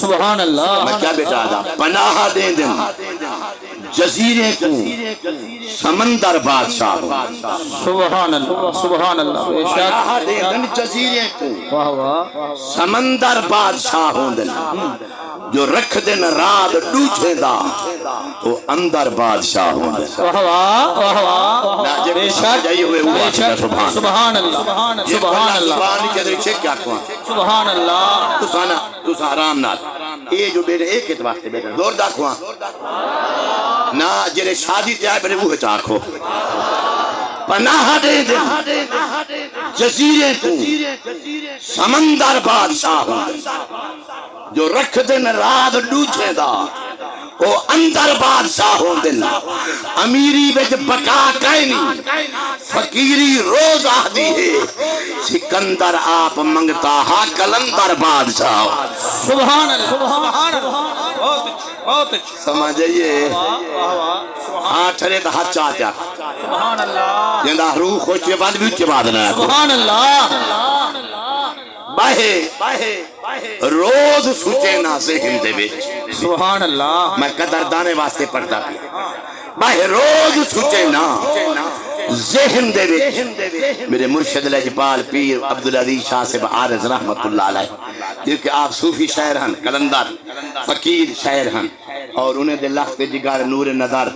سبحان اللہ میں کیا بیٹا دا پناہ دے دن جزیرے کو سمندر بادشاہ ہوں سبحان اللہ سبحان اللہ بے شک پناہ دے دن جزیرے کو واہ واہ سمندر بادشاہ ہوں دن جو رکھ دن رات ڈوچے دا تو اندر بادشاہ ہوں دن واہ واہ واہ واہ بے شک بے شک سبحان اللہ سبحان اللہ سبحان کے در چھے کیا کھواں سبحان اللہ تو سا آرام نال یہ جو بیٹے ایک اتباق سے بیٹے زور دا کھواں نا جنہیں شادی تیار بیٹے وہ چاکھو پناہ دے دن جزیرے کو سمندر بادشاہ ہوں جو رکھ دن رات ڈوچے دا او اندر بادشاہ ہوں دن امیری بچ بقا کائنی فقیری روز آدھی ہے سکندر آپ منگتا ہا کلندر بادشاہ سبحان اللہ بہت سمجھئیے ہاں ٹھرے تا ہاتھ چاہتا سبحان اللہ جندہ روح خوش کے بعد بھی اچھے بعد نہ سبحان اللہ باہے روز سوچے نا ذہن دے بیچ سبحان اللہ میں قدردانے واسطے پڑھتا پیا باہے روز سوچے نا ذہن دے بیچ میرے مرشد لجپال پیر عبدالعزیز شاہ سے عارض رحمت اللہ علیہ کیونکہ آپ صوفی شاعر ہیں کلندر فقیر شاعر ہیں اور انہیں دے لخت جگار نور نظر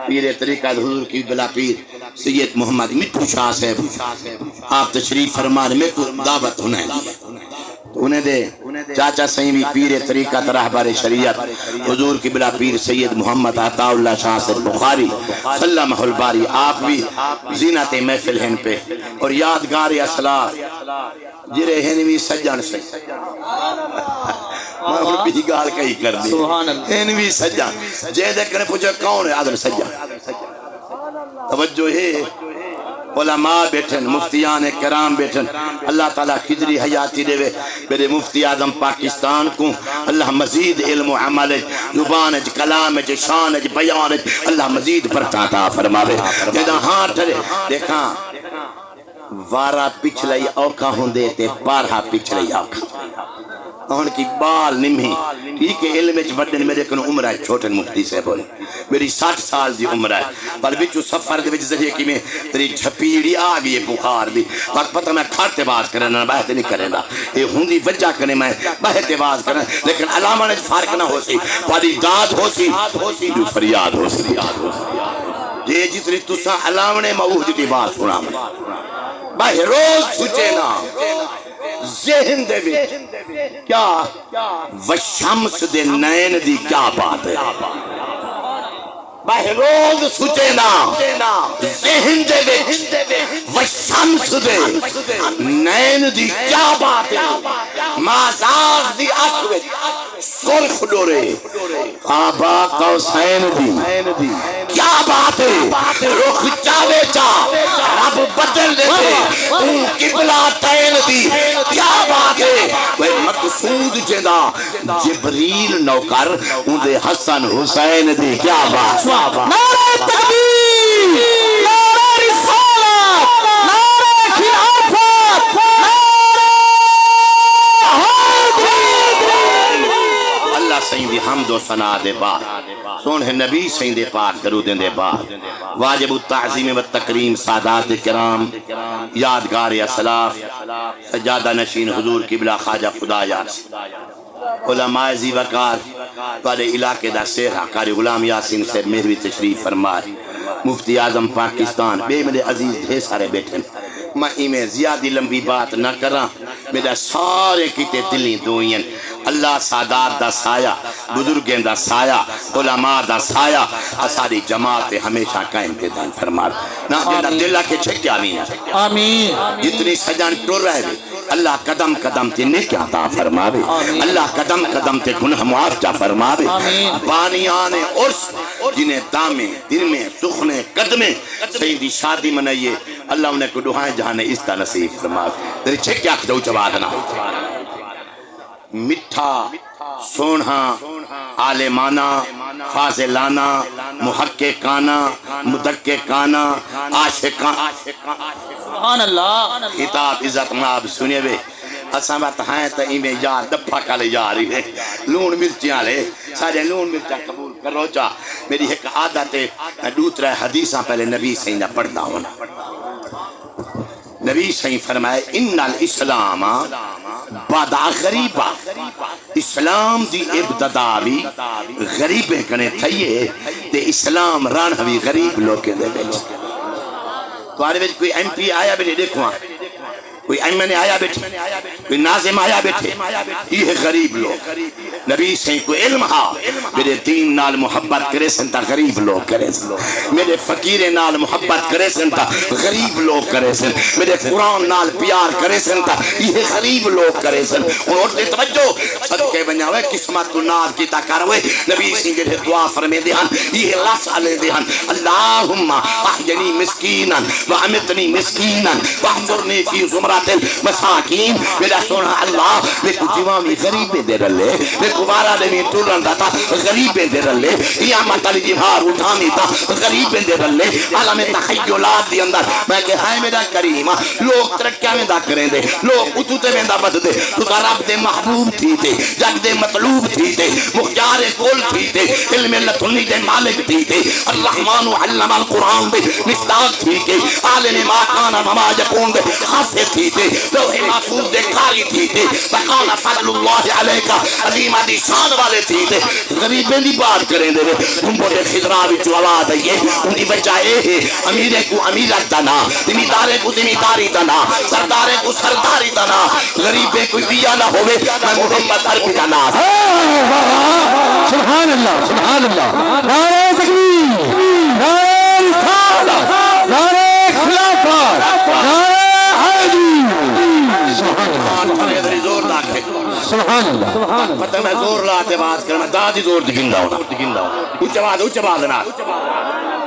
پیر طریقہ حضور کی بلا پیر سید محمد مٹھو شاہ صاحب آپ تشریف فرمان میں کو دعوت ہونا ہے انہیں دے چاچا سیمی پیر طریقت رہبر شریعت حضور کی بلا پیر سید محمد عطا اللہ شاہ سے بخاری سلمہ الباری آپ بھی زینت محفل ہیں پہ اور یادگار اسلاف جرے ہنوی سجن سے میں ان بھی گال کہی کر دی ہنوی سجن جے دیکھنے پوچھا کون ہے آدھر سجن توجہ ہے علماء بیٹھن مفتیان کرام بیٹھن اللہ تعالیٰ خضری حیاتی دے وے میرے مفتی اعظم پاکستان کو اللہ مزید علم و عمل زبان کلام شان بیان اللہ مزید برکت عطا فرماوے جدا ہاں ٹھرے دیکھاں وارا پچھلئی اوکھا ہوں دیتے بارہا پچھلئی اوکھا ان کی بال نمہی ٹھیک ہے علم اچھ بڑھنے میرے کنو عمر ہے چھوٹن مفتی سے بولے میری 60 سال دی عمر ہے پر بچو سفر دے بچ ذریعے کی میں تیری جھپیڑی آگئی ہے بخار دی وقت پتہ میں کھارتے باز کرنا بہتے نہیں کرنا یہ ہوندی وجہ کرنے میں بہتے باز کرنا لیکن علامہ نے فارق نہ ہو سی پاری داد ہو سی جو فریاد ہو سی یہ جتنی تسا علامہ نے موہ جتی بات سنا میں روز سوچے نا ذہن دے بھی کیا وشمس دے نین دی کیا بات ہے باہر روز سوچے نا ذہن دے بھی وشمس دے نین دی کیا بات ہے مازاز دی اکوے سرخ ڈورے آبا قوسین دی کیا بات ہے رخ چاوے چا رب بدل دیتے ان قبلہ تین دی کیا بات ہے وہ مقصود جدا جبریل نوکر ان دے حسن حسین دی کیا بات نعرہ تکبیر نعرہ رسالت نعرہ خلافت اللہ سین دی حمد و ثنا دے بعد سونہ نبی سین دے پاک درود دے بعد واجب التعظیم و تکریم سادات کرام یادگار اسلاف سجادہ نشین حضور قبلہ خواجہ خدا یار علماء زی وقار والے علاقے دا سیرہ قاری غلام یاسین سے میروی تشریف فرمائے مفتی اعظم پاکستان بے میرے عزیز ڈھیر سارے بیٹھے میں میں زیادی لمبی بات نہ کرا میرا سارے کیتے دلی دوئین اللہ سادات دا سایہ بزرگیں دا سایہ علماء دا سایہ ساری جماعت ہمیشہ قائم کے دان فرمار نا جنہ دلہ کے چھکے آمین آمین جتنی سجان ٹور رہے بھی اللہ قدم قدم تے نیکی عطا فرماوے اللہ قدم قدم تے گناہ معاف جا فرماوے بانیان عرس جنہیں دامیں دن میں سخنے قدمیں سیدی شادی منائیے اللہ انہیں کو دعائیں جہانے اس طرح نصیب فرماوے تیری چھک کیا کھتا اچھا بادنا مٹھا سونہا عالمانہ فاضلانہ محققانہ مدققانہ عاشقانہ سبحان اللہ خطاب عزت ناب سنے بے اساں بات ہیں تا ایمیں یار دپا کالے یار ہی لون مرچیاں لے سارے لون مرچیاں قبول کرو چا میری ایک عادت ہے میں دوسرا حدیثاں پہلے نبی سیدہ پڑھتا ہوں نبی صحیح فرمائے ان الاسلام بدا غریبا اسلام دی ابتدا بھی غریبیں کنے تھئیے تے اسلام ران ہوئی غریب لوگیں دے بیچ تو آرے بیچ کوئی ایم پی آیا بیٹھے دیکھواں کوئی ایم این اے آیا بیٹھے کوئی ناظم آیا بیٹھے یہ غریب لوگ نبی صحیح کو علم ہا میرے دین نال محبت کرے سنتا غریب لوگ کرے سن میرے فقیر نال محبت کرے سنتا غریب لوگ کرے سن میرے قرآن نال پیار کرے سنتا یہ غریب لوگ کرے سن اور تے توجہ صدقے بنیا ہوئے قسمت کو ناز کی تاکار ہوئے نبی صحیح کے دعا فرمے دیہن یہ لس علی دیہن اللہم احینی مسکینا وعمتنی مسکینا وحضرنی فی زمرات المساکین میرا سونا اللہ میں کو جوامی غریبیں دے رلے میں کبارا دے میں ٹورن داتا غریبیں دے رلے قیامت علی جبہار اٹھانی تا غریبیں دے رلے عالم تخیلات دی اندر میں کہ ہائے میرا کریم لوگ ترکیاں میں دا کریں دے لوگ اتوتے میں دا بد دے تو کا رب دے محبوب تھی تے جگ دے مطلوب تھی تے مختار کول تھی تے علم لتنی دے مالک تھی تے الرحمن علم القرآن دے مستاق تھی تے عالم ما کانا وما یکون دے خاصے تھی تے لوح محفوظ دے کاری تھی تے وقال فضل اللہ علیکہ عظیم دی شان والے تھی تے غریبیں دی بات کریں دے ان کو دے خضرہ بھی چولا دئیے ان کی بچائے ہے امیرے کو امیرت دنا زمیندارے کو زمینداری دنا سردارے کو سرداری دنا غریبیں کوئی بیا نہ ہوئے میں محمد عربی دنا سبحان اللہ سبحان اللہ نعرہ تکبیر نعرہ رسالت نعرہ خلافت نعرہ سبحان اللہ پتہ میں زور لاتے بات کر میں دادی زور دکھندا ہونا اچھا بات نا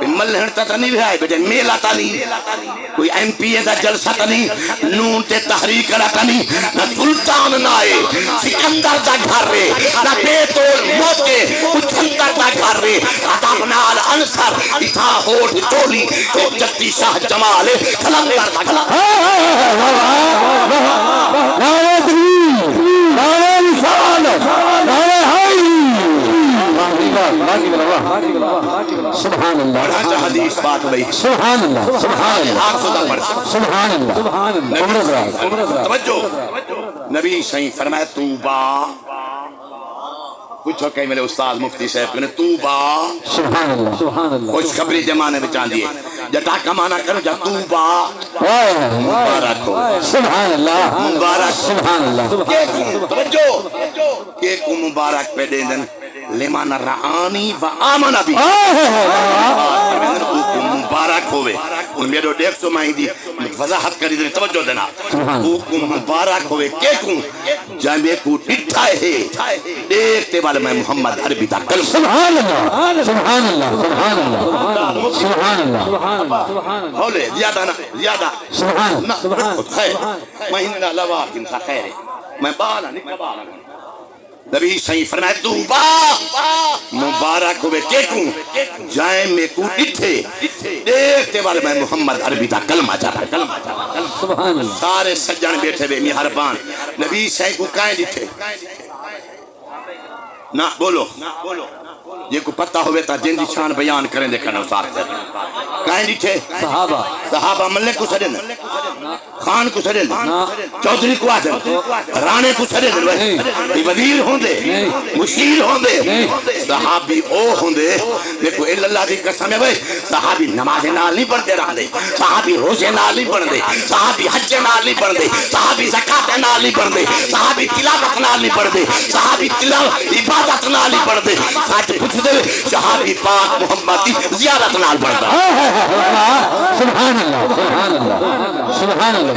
ملہن تا نہیں بھی آئے بیٹے میلہ تا نہیں کوئی ایم پی اے دا جلسہ تا نہیں نون تے تحریک تا نہیں نہ سلطان نہ آئے سکندر دا گھر رے نہ بیت موتے اچھندر دا گھر رے عطاب نال انصر اتھا ہوٹ چولی تو جتی شاہ جمال کلندر دا گھر نعرہ تکبیر نعرہ رسالت نعرہ حیدری سبحان اللہ بڑھا حدیث بات بھئی سبحان اللہ سبحان اللہ سبحان اللہ توجہ نبی صحیح فرمائے توبہ پوچھو کہیں میرے استاد مفتی صاحب کہنے توبہ سبحان اللہ سبحان اللہ خوش خبری جمانے بچان دیئے جٹا کمانا کرو جا توبہ مبارک ہو سبحان اللہ مبارک سبحان اللہ توجہ کہ کو مبارک پہ دیں دن لمن رعانی و آمن بھی مبارک ہوئے ان میرے دیکھ سو ماہی دی وضاحت کری دیں توجہ دینا کو مبارک ہوئے کہ کو جامعے کو ڈٹھائے ہے دیکھتے والے میں محمد عربی دا کلم سبحان اللہ سبحان اللہ سبحان اللہ سبحان اللہ ہولے زیادہ نا زیادہ سبحان اللہ خیر مہینہ لوا کنسا خیر ہے میں بالا نکا بالا نبی صحیح فرمائے توبہ مبارک ہوئے کہ کوں جائیں میں کو ڈٹھے دیکھتے والے میں محمد عربی دا کلمہ جا رہا سبحان اللہ سارے سجن بیٹھے بے مہربان نبی صحیح کو کائیں ڈٹھے نہ بولو یہ کو پتہ ہوئے تا جن دی شان بیان کریں دے کرنا ساتھ کائیں ڈٹھے صحابہ ملک کو سڑے خان کو سڑے چودھری کو آدھے رانے کو سڑے وزیر ہوں دے مشیر ہوں دے صحابی او ہوں دے دیکھو اللہ دی قسم ہے بھئی صحابی نماز نال نہیں پڑھتے رہا دے صحابی روزے نال نہیں پڑھ دے صحابی حج نال نہیں پڑھ دے صحابی زکاة نال نہیں پڑھ دے صحابی تلاوت نال نہیں پڑھ دے صحابی عبادت نال نہیں پڑھ دے ساتھ پوچھ دے صحابی پاک محمد دی زیارت نال پڑھ دے سبحان اللہ سبحان اللہ سبحان اللہ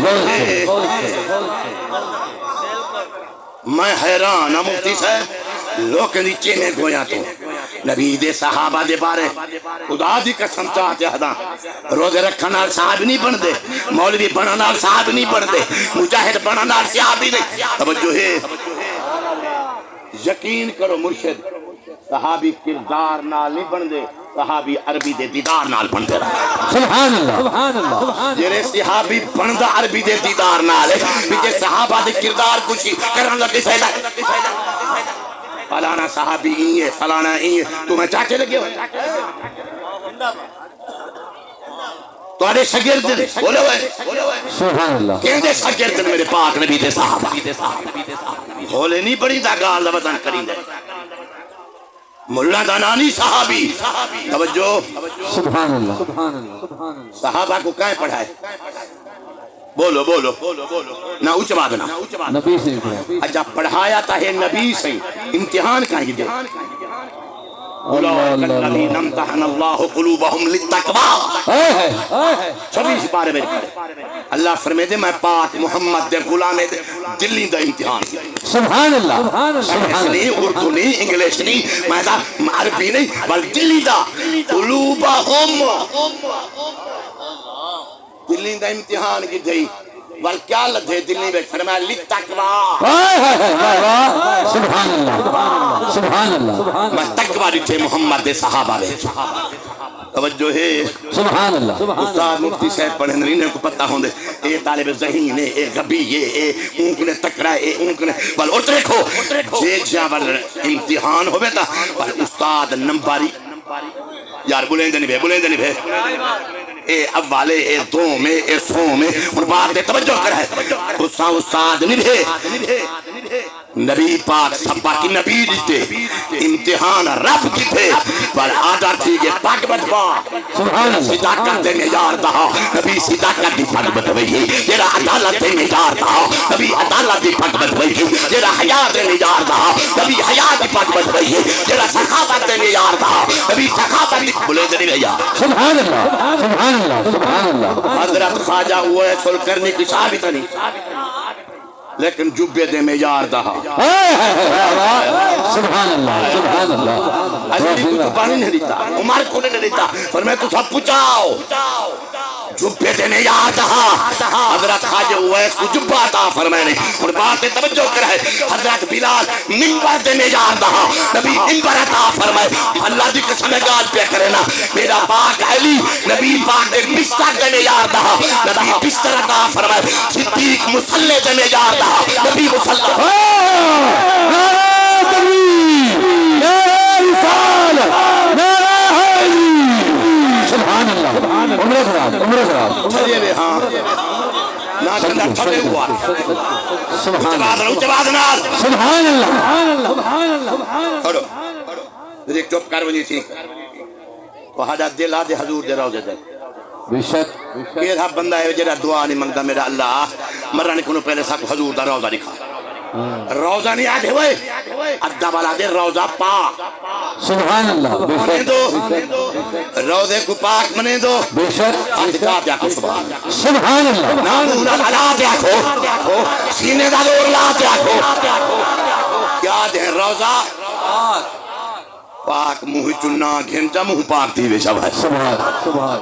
میں حیران مفتی صاحب لوگ دی چینے گویا تو نبی دے صحابہ دے بارے خدا دی قسم چاہتے حدا روزے رکھنال صحاب نہیں بن دے مولوی بنانال صحاب نہیں بن دے مجاہد بنانال صحابی نہیں توجہ ہے یقین کرو مرشد صحابی کردار نال نہیں بن دے صحابی عربی دے دیدار نال بنتے رہا سبحان اللہ سبحان اللہ جرے صحابی بندا عربی دے دیدار نال کہ صحابہ دے کردار کچھ کرن لگے فائدہ فلانا صحابی یہ فلانا یہ تمہیں چاچے لگے ہو تمہارے شاگرد بولے ہوئے سبحان اللہ کہندے شاگرد میرے پاک نبی دے صحابہ بولے نہیں پڑی دا گال وطن کریں دے ملا دانانی صحابی توجہ سبحان اللہ صحابہ کو کہیں پڑھائے بولو بولو نہ اچ بادنا نبی سے پڑھا اچھا پڑھایا تا ہے نبی سے امتحان کہیں دے اولئک الذین امتحن اللہ قلوبہم للتقوی 26 بارے میں اللہ فرمائے دے میں پاک محمد دے غلام دے دلی دا امتحان سبحان اللہ نہیں اردو نہیں انگلیش نہیں میں دا عربی نہیں بل دلی دا قلوبہم دلی دا امتحان کی دئی بل کیا لدھے دلی میں فرمایا للتقوی سبحان اللہ سبحان اللہ میں تقوی دیتے محمد دے صحابہ دے توجہ ہے سبحان اللہ استاد مفتی صاحب پڑھے نرینے کو پتہ ہوندے اے طالب ذہین ہے اے غبی ہے اے اونک نے تکرا ہے اے اونک نے بل اور دیکھو جے جاور امتحان ہوئے تا بل استاد نمباری یار بلند نہیں بھے اے اولے اے دو میں اے سو میں ان بات دے توجہ کر ہے استاد نہیں بھے نبی پاک سبا کی نبی دیتے امتحان رب کی تھے پر آدھار تھی کہ پاک بدبا صداقت میں یار دہا نبی صداقت دی پاک بدبئی جیرا عدالت میں یار دہا نبی عدالت دی پاک بدبئی جیرا حیات میں یار دہا نبی حیات دی پاک بدبئی جیرا سخاوت میں یار دہا نبی سخاوت دی بلے دنی میں یار سبحان اللہ سبحان اللہ سبحان اللہ حضرت خواجہ ہوئے سل کرنے کی ثابت نہیں لیکن جبے دے میں یار دہا سبحان اللہ سبحان اللہ علی کو تو پانی نہیں دیتا عمر کو نہیں دیتا فرمائے تو سب پچھاؤ جبے دے میں یار دہا حضرت خواجہ اویس کو جبہ عطا فرمائے نہیں اور باتیں توجہ کر ہے حضرت بلال منبر دے میں یار دہا نبی منبر عطا فرمائے اللہ دی قسم گال پہ کرے نا میرا پاک علی نبی پاک دے بستر دے میں یار دہا نبی بستر عطا فرمائے صدیق مسلح دے میں یار دہا نبی مسلح نعرہ تکبیر نعرہ رسالت نعرہ حیدری سبحان اللہ عمرہ خراب چلیے بے ہاں نا کندہ تھوڑے ہوا اچھا بادنا سبحان اللہ کھڑو ایک چوپ کر ونی تھی وہاں دل آدھے حضور دے روزے دے بے شک کیرہ بندہ ہے جیرہ دعا نہیں منگتا میرا اللہ مرنے کنو پہلے ساکو حضور دا روزہ دکھا روزہ نہیں آدھے ہوئے ادھا بالا دے روزہ پاک سبحان اللہ بے منے شک دو روزے کو پاک منے دو بے شک آدھ کا دیا کو سبحان اللہ سبحان اللہ نامونا علا دیا کو سینے دا دور لا دیا کو کیا دیں روزہ پاک منہ چننا گھنٹا منہ پاک تھی بے شب ہے سبحان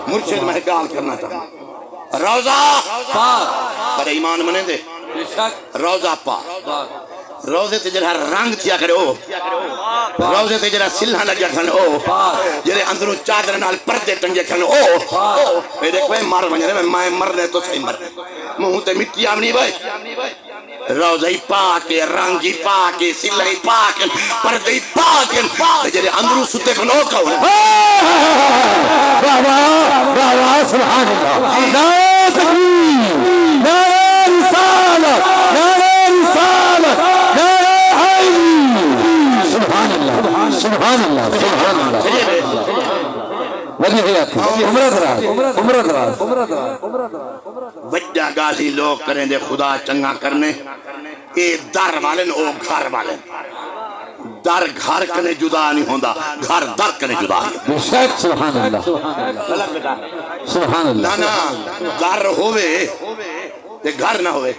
مرشد میں گال کرنا چاہتا روزہ پاک پر ایمان منے دے روزہ پاک روزے تے جرہ رنگ تھیا کرے او روزے تے جرہ سلحہ لگیا کھنے او جرہ اندروں چادر نال پردے ٹنگے کھنے او میرے کوئی مار بنجے میں مرنے تو صحیح مرنے منہ تے مٹی آمنی بھائی روزہی پاک رنگی پاک سلحی پاک پردی پاک جرہ اندروں ستے کھنے او کھو واہ سبحان اللہ نعرہ تکبیر نعرہ رسالت نعرہ رسالت نعرہ حیدری سبحان اللہ سبحان اللہ سبحان اللہ عمرہ دراز وجہ گالی لوگ کریں دے خدا چنگا کرنے اے در والن او گھر والن در گھر کنے جدا نہیں ہوندہ گھر در کنے جدا بے شک سبحان اللہ سبحان اللہ نا در ہوئے تے گھر نہ ہوئے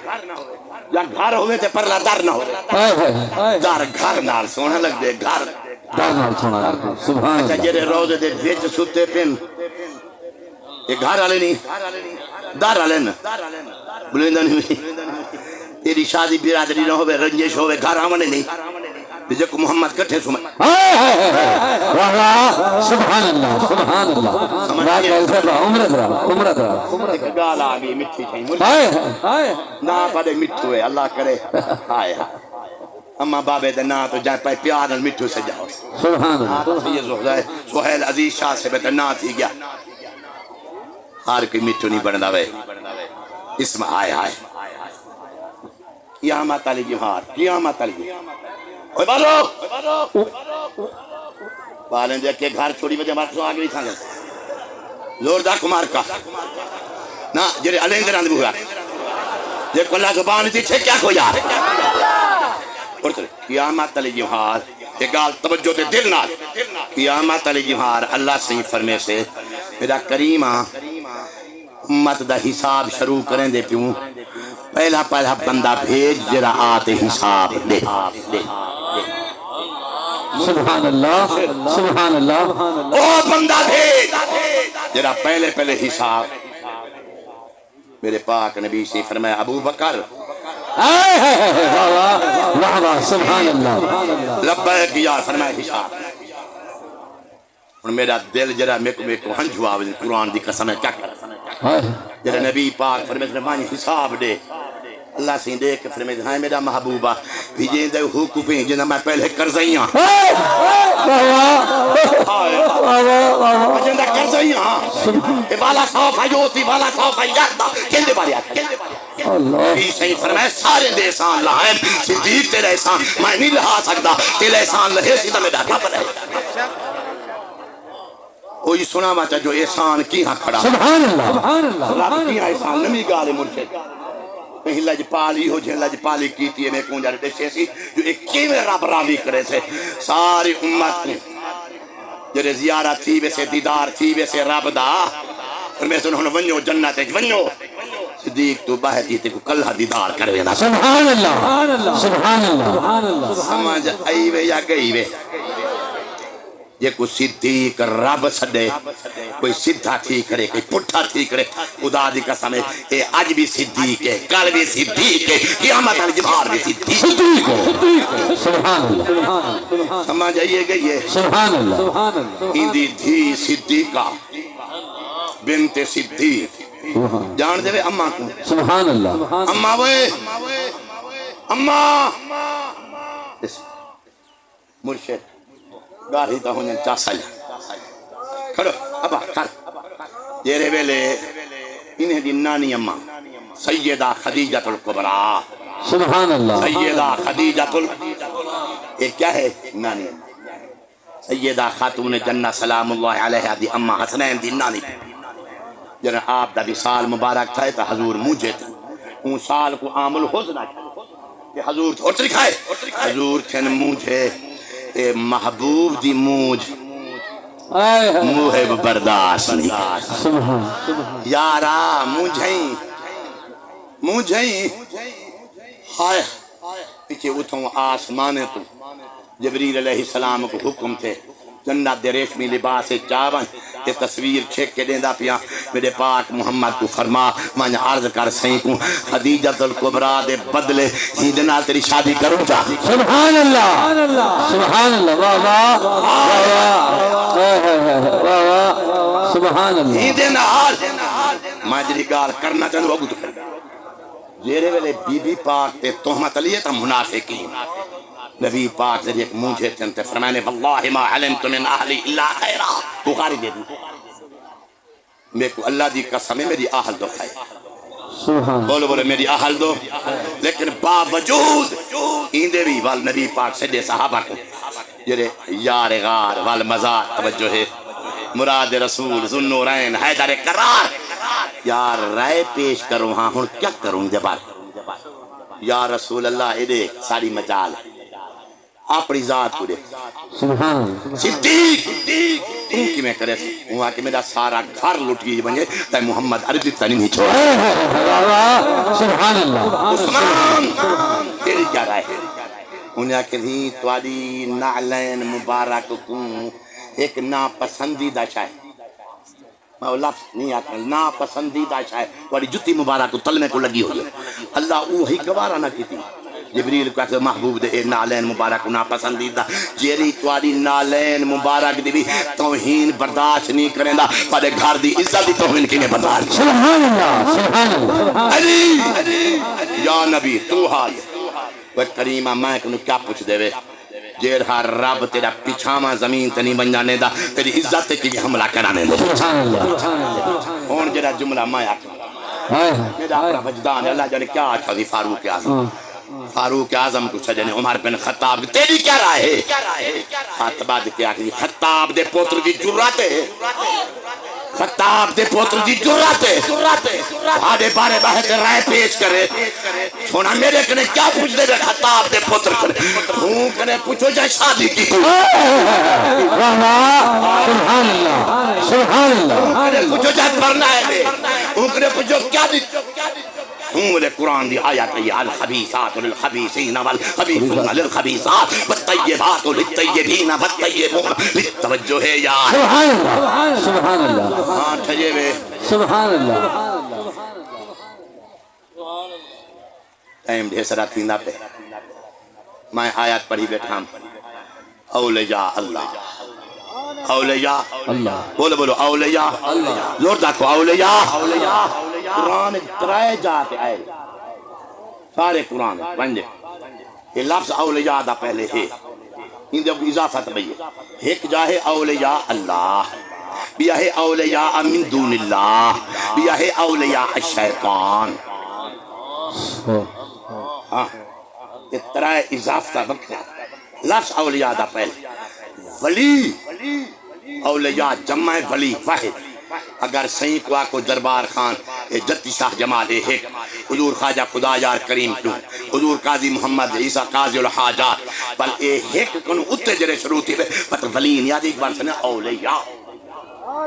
یا گھر ہوئے تے پرلا در نہ ہوئے در گھر نال سونا لگ دے گھر دارنال سونا سبحان اچھا اللہ جرے روزے دے ویچ ستے پین یہ گھر آلے نہیں دار آلے نا بلندہ نہیں ہوئی تیری شادی برادری نہ ہوئے رنجش ہوئے گھر آمنے نہیں جے کو محمد کٹھے سمجھ واہ واہ سبحان اللہ سبحان اللہ عمرت ایک گال آگئی مٹھی چھئی نا پڑے مٹھو ہے اللہ کرے آئے اما بابے دے نا تو جائے پائے پیار مٹھو سے جاؤ سبحان اللہ یہ سہیل عزیز شاہ سے بیٹا نا تھی گیا ہر کوئی مٹھو نہیں بڑھنا وے اس میں آئے آئے قیامت علی جمہار قیامت علی جمہار اوہ بارو بالیں دیکھ کے گھر چھوڑی وجہ مارک سو آگے بھی کھانے لوردہ کمار کا نا جرے علین دران دے بھویا جے کو اللہ زبان تھی چھے کیا کو یار اور چلے قیامت علی جمہار یہ گال توجہ تے دل نال قیامت علی جمہار اللہ سے فرمے سے میرا کریمہ امت دا حساب شروع کریں دے پیوں پہلا بندہ بھیج جرا آتے حساب دے سبحان اللہ سبحان اللہ او بندہ بھیج جرا پہلے حساب میرے پاک نبی سے فرمایا ابو بکر واہ واہ سبحان اللہ لبیک یا فرمایا حساب اور میرا دل جرا میں کو ہنجو آوے قرآن دی قسم ہے کیا کر جرا نبی پاک فرمایا فرمایا حساب دے اللہ سے دیکھ کے فرمائے ہاں میرا محبوبہ بھیجیں دے حقوقیں جنہاں میں پہلے کرزائیاں بھیجیں دے کرزائیاں والا صوفہ یوتی والا صوفہ یادہ کہن دے باری آتا عیسیٰ فرمائے سارے دے احسان لہائیں صدیق تیرے احسان میں نہیں لہا سکتا تیرے احسان لہے سیدھا میں ڈھاکا پر ہے وہی سنا ماتا جو احسان کی ہاں کھڑا سبحان اللہ رب کی احسان نمی گالے مرشد کہیں لجپالی ہو جن لجپالی کیتی ہے میں کون جانے دیشے سی جو ایک کیوے رب راوی کرے سے ساری امت کو جرے زیارت تھی ویسے دیدار تھی ویسے رب دا اور میں سنہوں نے ونیو جنت ایک ونیو صدیق تو بہتی تے کو کلہ دیدار کرے نا سبحان اللہ سبحان اللہ سمجھ آئی وے یا گئی وے یہ کوئی صدیق رب سڑے کوئی صدھا تھی کرے کوئی پٹھا تھی کرے خدا دی قسم ہے اے آج بھی صدیق ہے کل بھی صدیق ہے قیامت علی جمہار بھی صدیق ہے سبحان اللہ سمجھ آئیے گئی ہے سبحان اللہ ہندی دھی صدیقہ بنت صدیق جان دے وے اممہ کو سبحان اللہ اممہ وے اممہ مرشد گاڑی تا ہونے چاہ سالیا کھڑو ابا کھڑ جیرے ویلے انہیں دی نانی اممہ سیدہ خدیجۃ الکبریٰ سبحان اللہ سیدہ خدیجۃ یہ کیا ہے نانی سیدہ خاتون جنہ سلام اللہ علیہ دی اممہ حسنین دی نانی جنہ آپ دا وصال مبارک تھا تا حضور مجھے تھا ان سال کو عامل حزنہ کہ حضور اور لکھائے حضور تھن مجھے اے محبوب دی موج محب برداشت نہیں یارا مجھیں ہائے پیچھے اتھوں آسمانے تو جبریل علیہ السلام کو حکم تھے جنت دے ریشمی لباس چاون یہ تصویر چھک کے دیندہ پیا میرے پاک محمد کو فرما میں عرض کر سہیں کو خدیجۃ الکبریٰ دے بدلے ہیدنا تیری شادی کروں جا سبحان اللہ سبحان اللہ واہ واہ سبحان اللہ ہیدنا حال میں جری گال کرنا چاہوں وہ تو کر جیرے ویلے بی بی پاک تے تہمت لیے تا منافقین نبی پاک ذریعے مجھے چنتے فرمانے واللہ ما علمت من اہلی اللہ خیرہ بخاری دے دوں میں کو اللہ دی قسم ہے میری اہل دو خیر بولو بولو میری اہل دو لیکن باوجود ایندے بھی والنبی پاک سے دے صحابہ کو جرے یار غار والمزار توجہ ہے مراد رسول ذوالنورین حیدر قرار یار رائے پیش کروں ہاں ہن کیا کروں جبار یا رسول اللہ ادے ساری مجال اپنی ذات کو دے صدیق تم کی میں کرے وہاں کہ میرا سارا گھر لٹ گئی بنجے تا محمد عربی تانی نہیں چھوڑا سبحان اللہ عثمان تیری کیا رائے ہے انہیں کہیں تواری نعلین مبارک کو ایک ناپسندیدہ شاہ میں لفظ نہیں آتا ناپسندیدہ شاہ تواری جتی مبارک کو تلنے کو لگی ہوئی اللہ اوہی گوارہ نہ کی تھی جبریل کو کہ محبوب دے اے نالین مبارک نا پسندیدہ جیری تواری نالین مبارک دی بھی توہین برداشت نہیں کریں دا پڑے گھر دی عزت دی توہین کی نے برداشت سبحان اللہ سبحان اللہ علی یا نبی تو حال وہ کریمہ میں کنو کیا پوچھ دے وے جیرہا رب تیرا پیچھاما زمین تے نہیں بن جانے دا تیری عزت کی بھی حملہ کرانے دے سبحان اللہ ہون جیرہ جملہ میں آکھا میرا اپنا وجدان ہے اللہ جانے کیا آکھا دی فاروق اعظم فاروق اعظم کو سجنے عمر بن خطاب تیری کیا رائے خطبہ دے کیا کہ خطاب دے پوتر کی جرات ہے خطاب دے پوتر کی جرات ہے آدھے بارے باہر رائے پیش کرے سونا میرے کنے کیا پوچھ دے خطاب دے پوتر کرے ہوں کنے پوچھو جائے شادی کی سبحان اللہ سبحان اللہ کنے پوچھو جائے پڑھنا ہے ہوں کنے پوچھو کیا دی ہوں لے قرآن دی آیات ہے الخبیثات للخبیثین والخبیثون للخبیثات والطیبات للطیبین والطیبون للتوجہ ہے یا سبحان اللہ سبحان اللہ ہاں ٹھجے وے سبحان اللہ ٹائم ڈھیسرا تھیندا پہ میں آیات پڑھی بیٹھا ہوں اولیاء اللہ اولیاء اللہ بولو بولو اولیاء اللہ زور داکھو اولیاء قرآن ترائے جاتے آئے سارے قرآن بنجے یہ لفظ اولیاء دا پہلے ہے ان جب اضافت بھئی ہے ایک جاہے اولیاء اللہ بیا ہے اولیاء من دون اللہ بیا ہے اولیاء الشیطان ہاں یہ ترائے اضافت وقت لفظ اولیاء دا پہلے ولی اولیاء جمع ولی واحد اگر سہیں کو آکو دربار خان جتی شاہ جمال ایک حضور خواجہ خدا یار کریم کیوں حضور قاضی محمد عیسیٰ قاضی الحاجات بل ایک کنو اتے جرے شروع تھی بس ولین یاد ایک بار سنے اولیاء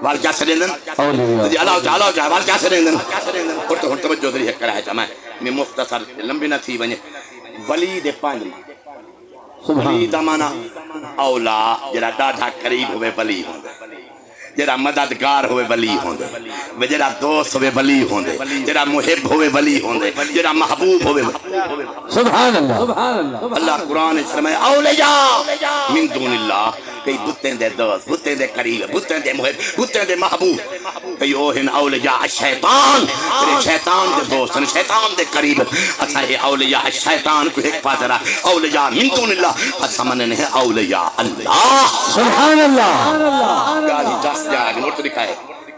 وال کیا سنیندن اللہ چاہے وال کیا سنیندن اور تو توجہ دری ہے کرا ہے میں مختصر لمبی نہ تھی بنے ولی دے پانجری ولی دا مانا اولا جرا ڈاڈھا قریب ہوئے ولی ہوندے جرا مددگار ہوئے ولی ہوندے جرا دوست ہوئے ولی ہوندے جرا محب ہوئے ولی ہوندے جرا محبوب ہوئے سبحان اللہ اللہ قرآن فرمائے اولیاء من دون اللہ کئی بتیں دے دوست بتیں دے قریب بتیں دے محب بتیں دے محبوب کئی اوہن اولیاء الشیطان شیطان دے دوست شیطان دے قریب اچھا ہے اولیاء الشیطان کو ایک پاس رہا اولیاء من دون اللہ اچھا مننے ہے اولیاء اللہ سبحان اللہ گالی جاس جا رہا نوٹ لکھا ہے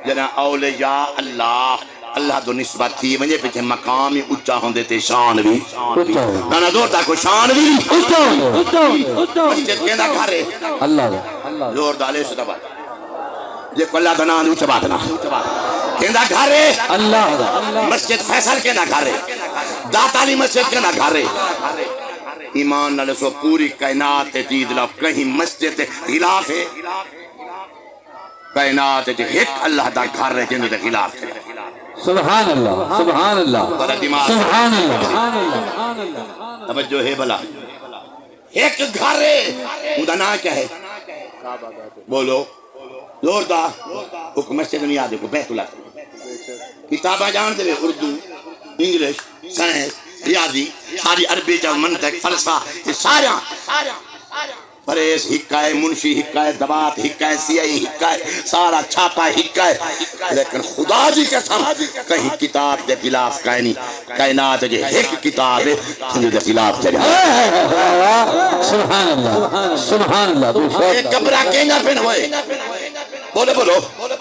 جنا اولیاء اللہ اللہ تو نسبت تھی مجھے پیچھے مقامی اچھا ہوندے تے شان بھی نانا زور تاکو شان بھی مسجد کہنا گھر ہے اللہ زور دالے شدہ بات یہ کو اللہ دنا اچھا بات نا کہنا گھر ہے اللہ مسجد فیصل کہنا گھر ہے داتالی مسجد کہنا گھر ہے ایمان نہ لسو پوری کائنات تید لو کہیں مسجد خلاف ہے کائنات ایک اللہ دا گھر ہے جنہوں دے خلاف ہے سبحان اللہ سبحان اللہ سبحان اللہ توجہ ہے بلا ایک گھر ہے وہ دا نام کیا ہے بولو زور دا حکم مسجد نہیں آدھے کو بیت اللہ کتابہ جان دے اردو انگلش سائنس ریاضی ساری عربی جو منطق فلسفہ یہ سارا پریس حکای منشی حکای دبات حکای سیائی حکای سارا چھاپا حکای لیکن خدا جی قسم کہیں کتاب دے خلاف کائنی کائنات جو ایک کتاب ہے سنجھ دے خلاف چلے سبحان اللہ سبحان اللہ ایک کبرہ کہنا پہن ہوئے بولو بولو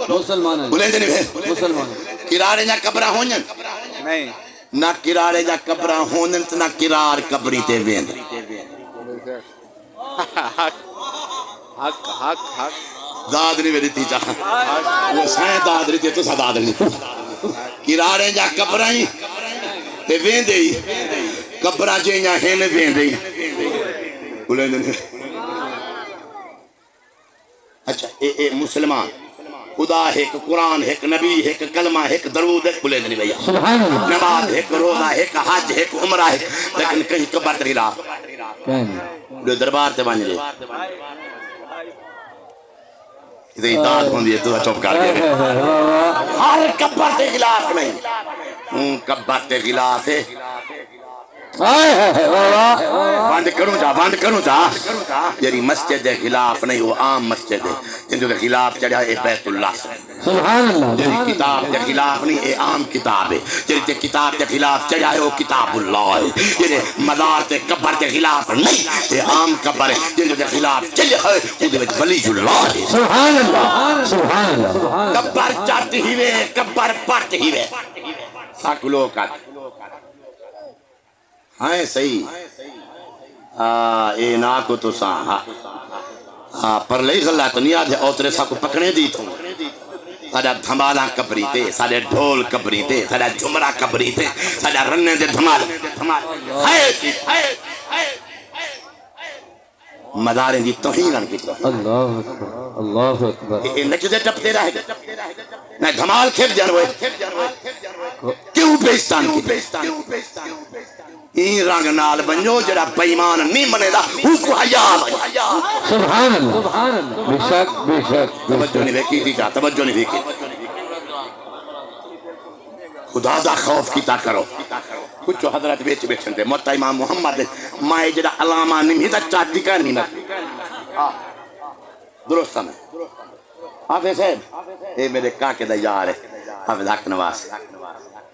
مسلمان بولیں جنہی ہے مسلمان کرارے جا کبرہ ہونجن نہیں نہ کرارے جا کبرہ ہونجن نہ کرار کبری تے ویند حق حق حق داد نہیں میری تھی چاہاں وہ سائیں داد رہی تھی تو سا داد نہیں کرارے جا کبرہ ہی تے ویندے ہی کبرہ جینا ہے نے ویندے ہی بولیں جنہی اچھا اے مسلمان خدا ایک قرآن ایک نبی ایک کلمہ ایک درود ایک بلے دنی بھئیہ سبحان اللہ نماز ایک روزہ ایک حج ایک عمرہ ایک لیکن کہیں کبر تک خلاف جو دربار تے بانی لے اتنی داد ہوندی ہے تو چوپ کر گئے ہر کبر تے خلاف نہیں کبر تے خلاف ہے بند کروں جا جری مسجد کے خلاف نہیں وہ عام مسجد ہے جن کے خلاف چڑھا ہے بیت اللہ سبحان اللہ جری کتاب کے خلاف نہیں یہ عام کتاب ہے جری کتاب کے خلاف چڑھا ہے وہ کتاب اللہ ہے جری مزار کے قبر کے خلاف نہیں یہ عام قبر ہے جن کے خلاف چڑھا ہے وہ ولی اللہ ہے سبحان اللہ سبحان اللہ قبر چٹ ہی وے قبر پٹ ہی وے ساکلو کا ہاں صحیح اے نا کو تو سا پر لئی غلط نہیں آج اوترے سا کو پکڑے دی تھوں ساڑا دھمالا کبری تے ساڑے ڈھول کبری تے ساڑا جمرہ کبری تے ساڑا رننے دے دھمال مداریں دی توہینن کی تو اللہ اکبر اللہ اکبر نچدے ٹپتے رہے میں دھمال کھیپ جانوے کیوں پیستان کی این رنگ نال بنجو جڑا بیمان نہیں منے دا ہو کو حیا سبحان اللہ بے شک توجہ نہیں دیکھی تھی جا توجہ نہیں دیکھی خدا دا خوف کیتا کرو کچھ حضرت بیچ بیٹھن دے موتا امام محمد مائے جڑا علامہ نہیں تا چاٹ دکھا نہیں نہ درست میں حافظ صاحب اے میرے کاکے دا یار ہے حافظ حق نواز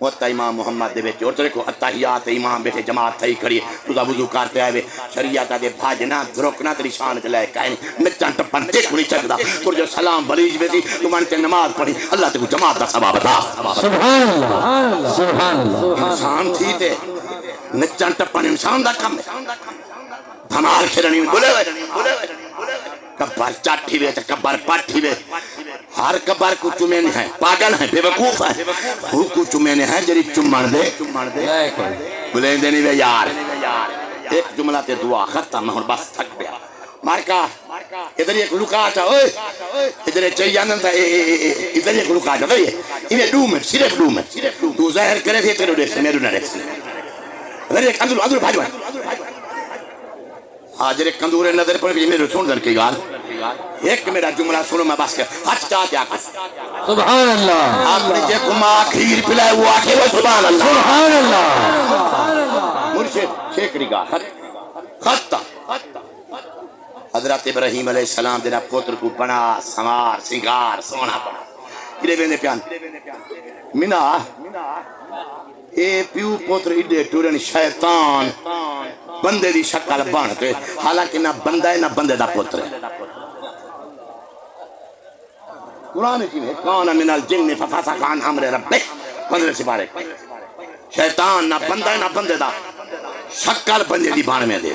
موتا امام محمد دے بیٹھے اور ترکو اتحیات امام بیٹھے جماعت تھئی کھڑی تو دا وضو کرتے آئے شریعت دے بھاجنا دھرکنا تری شان چلائے کہیں نچان ٹپن دیکھ نہیں چکدا تو جو سلام بلیج بیٹھی تو مانتے نماز پڑھی اللہ تے کو جماعت دا ثواب عطا سبحان اللہ سبحان اللہ انسان تھی تے نچان ٹپن انسان دا کم ہے دھمال کھڑنی بولے کبر چاٹھی وے کبر پاٹھی وے ہر کبر کو چومین ہے پاگل ہے بے وقوف ہے وہ کو چومین ہے جری چومن دے بلین دے نہیں وے یار ایک جملہ تے دعا ختم ہوں بس تھک گیا مارکا ادھر ایک لکاتا اوئے ادھر چاہیے آنن تھا ادھر ایک لکاتا تھا یہ ڈومن صرف ڈومن تو ظاہر کرے تھے تیرے دیکھ سے میرے نہ دیکھ سے ادھر ایک اندر بھاجوان حاضر ایک کندور نظر پر بھی میرے سن در کی گال ایک میرا جملہ سنو میں بس کر ہاتھ چاہتے آکا سبحان اللہ اپنی جے کو ماں کھیر پلائے وہ آکے وہ سبحان اللہ سبحان اللہ مرشد شیکری گال خطہ حضرت ابراہیم علیہ السلام دینا پوتر کو بنا سمار سنگار سونا بنا کلے بیندے پیان منا اے پیو پوتر ایڈے ٹورن شیطان بندے دی شکل بانتے حالانکہ نہ بندہ ہے نہ بندے دا پوتر ہے قرآن کی ہے کان من الجن ففسق عن امر ربہ 15 سپارے شیطان نہ بندہ ہے نہ بندے دا شکل بندے دی بان میں دے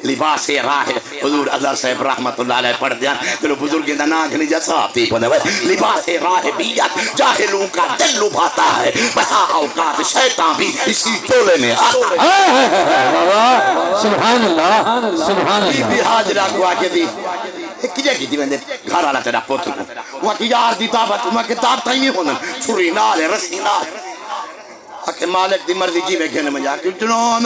لباس راہ حضور اظہر صاحب رحمت اللہ علیہ پڑھ دیا تو بزرگی دا ناک نہیں جا صاحب تھی پڑھنے ہوئے لباس راہ بیت جاہلوں کا دل لبھاتا ہے بسا اوقات شیطان بھی اسی چولے میں آتا ہے سبحان اللہ سبحان بی اللہ بی حاجرہ کو آکے دی کجے کی دی بندے گھر آلا تیرا پوتر کو وہاں کی یار دی دعوت وہاں کی دعوت ہی ہونا چھری نال رسی نال کہ مالک دی مرضی جی میں گھنے میں جا کہ جنہوں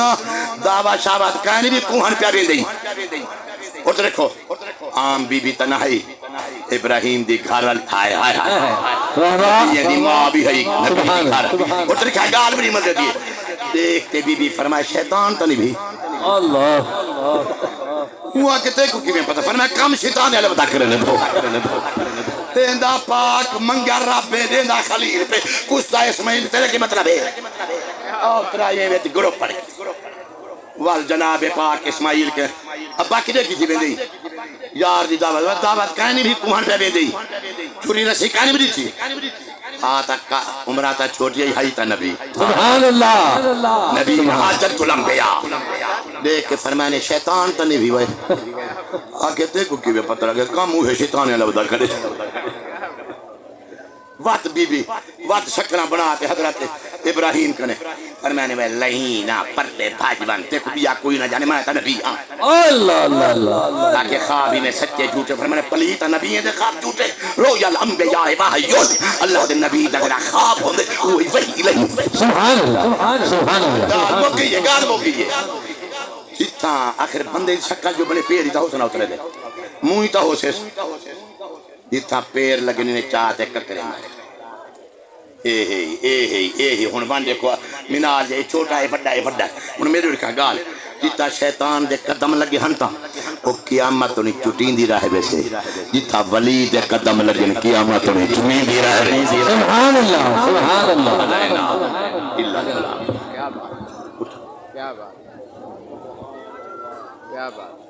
دعوت شعبت کہنے بھی کوہن پیا بھی دیں اور تو رکھو عام بی بی تنہائی ابراہیم دی گھر آئے آئے آئے یہ دی ماں بھی ہے نبی دی گھر اور تو رکھا گال بری مدد دیئے دیکھتے بی بی فرمائے شیطان تو نہیں بھی اللہ ہوا کہ تے کو کیویں پتہ فرمایا کم شیطان ہے بتا کرنے دو دیندہ پاک منگر رب دیندہ خلیل پہ کستا اسماعیل تیرے کی مطلب ہے اور ترائیے میں تی گروہ پڑے وال جناب پاک اسماعیل کے ابا کدے کی تھی بیندی یار دی دعوت کہنی بھی کوہن پہ بیندی چھوری رسی کہنی بھی تھی آتا عمرہ تا چھوٹی ہی تا نبی سبحان اللہ نبی حاجت الانبیاء دیکھ کے فرمانے شیطان تا نہیں بھی بھائی آکے دیکھو کیوے پتہ لگے کام ہوئے شیطان اللہ بدا کرے وقت بی بی وقت شکرہ بناتے حضرت ابراہیم کنے فرمانے میں لہینہ پردے بھاجوان دیکھو بیا کوئی نہ جانے میں تا نبی اللہ اللہ اللہ تاکہ خوابی میں سچے جھوٹے فرمانے پلیتا نبی دے خواب جھوٹے رویا الانبیاء واحیون اللہ دے نبی دے خواب ہوندے وہی وہی لہی سبحان اللہ سبحان اللہ گال موکیے جتا آخر بندے شکل جو بنے پیر ہی تا ہو سنا اترے دے موہی تا ہو سیس جتا پیر لگنے چاہتے ککرے مارے ہن ون دیکھو مینار جے چھوٹا ہے بڑا ہے بڑا ہن میرے کا گال جتا شیطان دے قدم لگے ہن تا او قیامت نہیں چٹیندی رہے ویسے جتا ولی دے قدم لگے قیامت نہیں چٹیندی رہے سبحان اللہ سبحان اللہ کیا بات کیا بات کیا بات